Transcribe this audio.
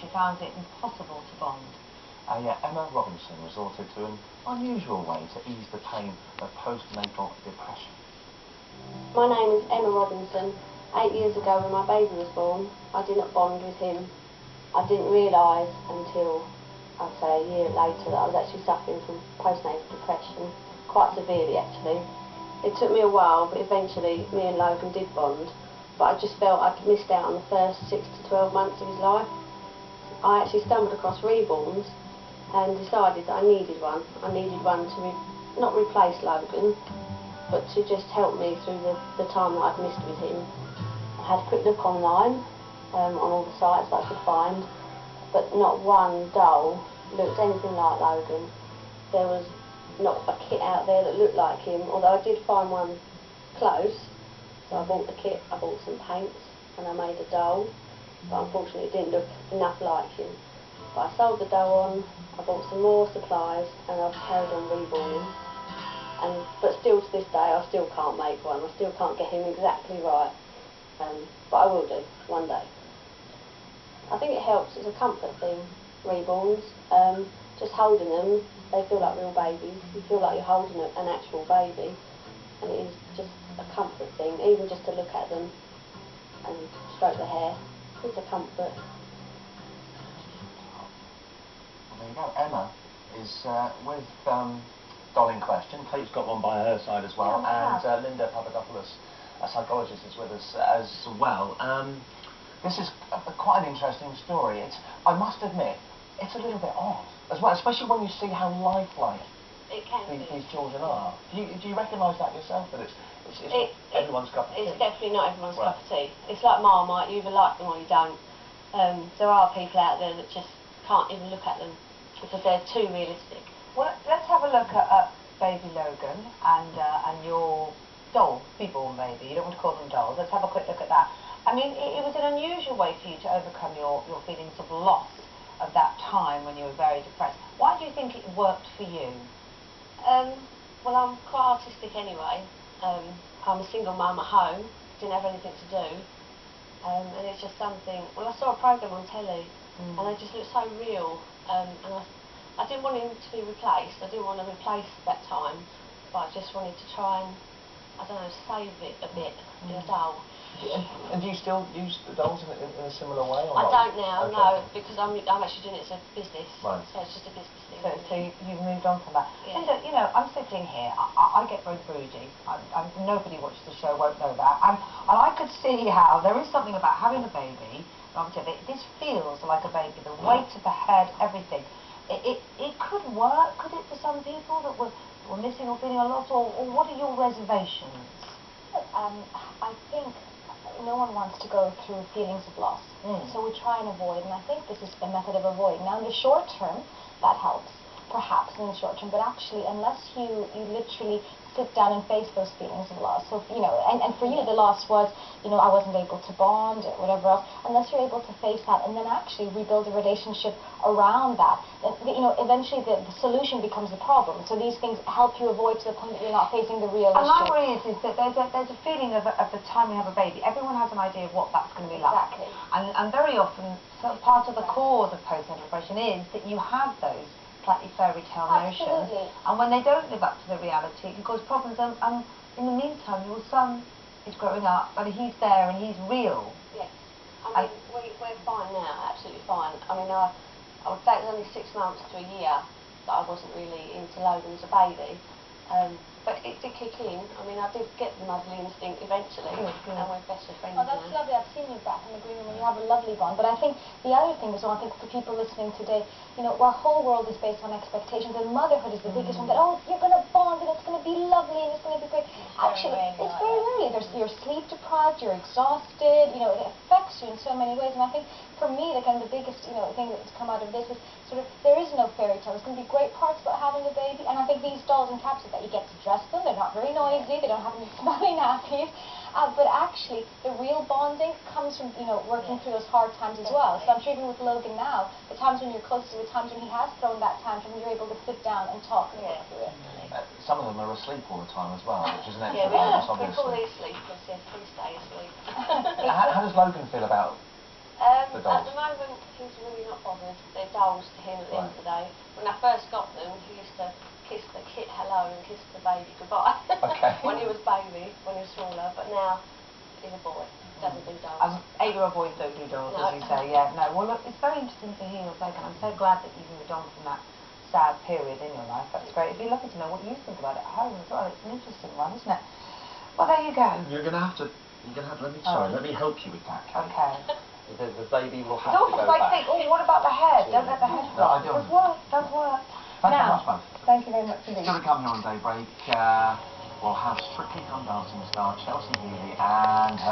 she found it impossible to bond. Yeah, Emma Robinson resorted to an unusual way to ease the pain of postnatal depression. My name is Emma Robinson. 8 years ago when my baby was born, I didn't bond with him. I didn't realise until, I'd say a year later, that I was actually suffering from postnatal depression, quite severely actually. It took me a while, but eventually me and Logan did bond, but I just felt I'd missed out on the first 6 to 12 months of his life. I actually stumbled across reborns and decided that I needed one. I needed one to not replace Logan, but to just help me through the time that I'd missed with him. I had a quick look online on all the sites that I could find, but not one doll looked anything like Logan. There was not a kit out there that looked like him, although I did find one close. So I bought the kit, I bought some paints, and I made a doll, but unfortunately it didn't look enough like him. But I sold the doll on, I bought some more supplies, and I've carried on reborning. But still to this day I still can't make one, I still can't get him exactly right, but I will do, one day. I think it helps, it's a comfort thing, reborns, just holding them, they feel like real babies, you feel like you're holding an actual baby, and it is just a comfort thing, even just to look at them and stroke the hair, it's a comfort. Well, there you go, Emma is with doll in question. Kate's got one by her side as well, and Linda Papadopoulos, a psychologist, is with us as well. This is quite an interesting story. I must admit, it's a little bit odd as well, especially when you see how lifelike these children are. Do you recognise that yourself? That it's everyone's cup of tea? It's definitely not everyone's cup of tea. It's like Marmite, you either like them or you don't. There are people out there that just can't even look at them because they're too realistic. Well, let's have a look at baby Logan and your doll, reborn baby. You don't want to call them dolls. Let's have a quick look at that. I mean, it was an unusual way for you to overcome your feelings of loss of that time when you were very depressed. Why do you think it worked for you? Well, I'm quite artistic anyway. I'm a single mum at home, didn't have anything to do, and it's just something. Well, I saw a programme on telly, and it just looked so real, and I didn't want him to be replaced. I didn't want to replace that time, but I just wanted to try and, I don't know, save it a bit in a doll. And do you still use the dolls in a similar way? Or I not? don't now, no, because I'm actually doing it as a business. Right. So it's just a business thing. So you've moved on from that. Yeah. Linda, you know, I'm sitting here. I get very broody. Nobody watches the show won't know that. And I could see how there is something about having a baby. Obviously, this feels like a baby. The weight of the head, everything. It could work, could it, for some people that were missing or feeling a loss, or what are your reservations? I think no one wants to go through feelings of loss, so we try and avoid, and I think this is a method of avoiding. Now in the short term, that helps, perhaps in the short term, but actually unless you literally sit down and face those feelings of loss, so, you know, and for you the loss was, you know, I wasn't able to bond or whatever else, unless you're able to face that and then actually rebuild a relationship around that, then, you know, eventually the solution becomes the problem. So these things help you avoid to the point that you're not facing the real issue. And my worry is that there's a feeling of the time we have a baby. Everyone has an idea of what that's going to be like. Exactly. And very often, so part of the cause of postnatal depression is that you have those slightly fairy tale notions, and when they don't live up to the reality, it can cause problems. And in the meantime, your son is growing up, and he's there, and he's real. Yes, I mean, we're fine now, absolutely fine. I mean, I would say it was only 6 months to a year that I wasn't really into Logan as a baby, but it did kick in. I mean, I did get the motherly instinct eventually, and we're best of friends now. Oh, that's lovely. I've seen you back in the green room, and you have a lovely bond. But I think the other thing as well, I think for people listening today, you know, our whole world is based on expectations, and motherhood is the biggest one. That, oh, you're going to bond, and it's going to be lovely, and it's going to be great. Actually, it's very rarely. You're sleep deprived, you're exhausted, you know, it affects you in so many ways. And I think for me, the kind of the biggest, you know, thing that's come out of this is sort of, there is no fairy tale. There's going to be great parts about having a baby, and I think these dolls encapsulate that. You get to dress them, they're not very noisy, they don't have any smelly nappies, but actually the real bonding comes from, you know, working through those hard times as well. So I'm sure even with Logan now, the times when you're close to the times when he has thrown that tantrum, you're able to sit down and talk and work through it. Some of them are asleep all the time as well, which is an extra bonus, obviously. We call these sleepers, yes, please stay asleep. How does Logan feel about the dolls? At the moment, he's really not they're dolls to him at the end of the day. When I first got them, he used to kiss the kit hello and kiss the baby goodbye. Okay. When he was baby, when he was smaller, but now he's a boy. Doesn't do dolls. 8-year-old boys don't do dolls, as you say, yeah. No, well, look, it's very interesting to hear your take, and I'm so glad that you've moved on from that sad period in your life. That's great. It'd be lovely to know what you think about it at home as well. It's an interesting one, isn't it? Well, there you go. You're gonna have to. Let me help you with that, Kate. Okay. The baby will have It's to almost go like back. think, oh, what about the head? Don't let the head flop. I It don't. does work. It does work. Thank you Now, very much, both. thank you very much indeed. Still to come here on Daybreak. We'll have Strictly Come Dancing star Chelsea Healy and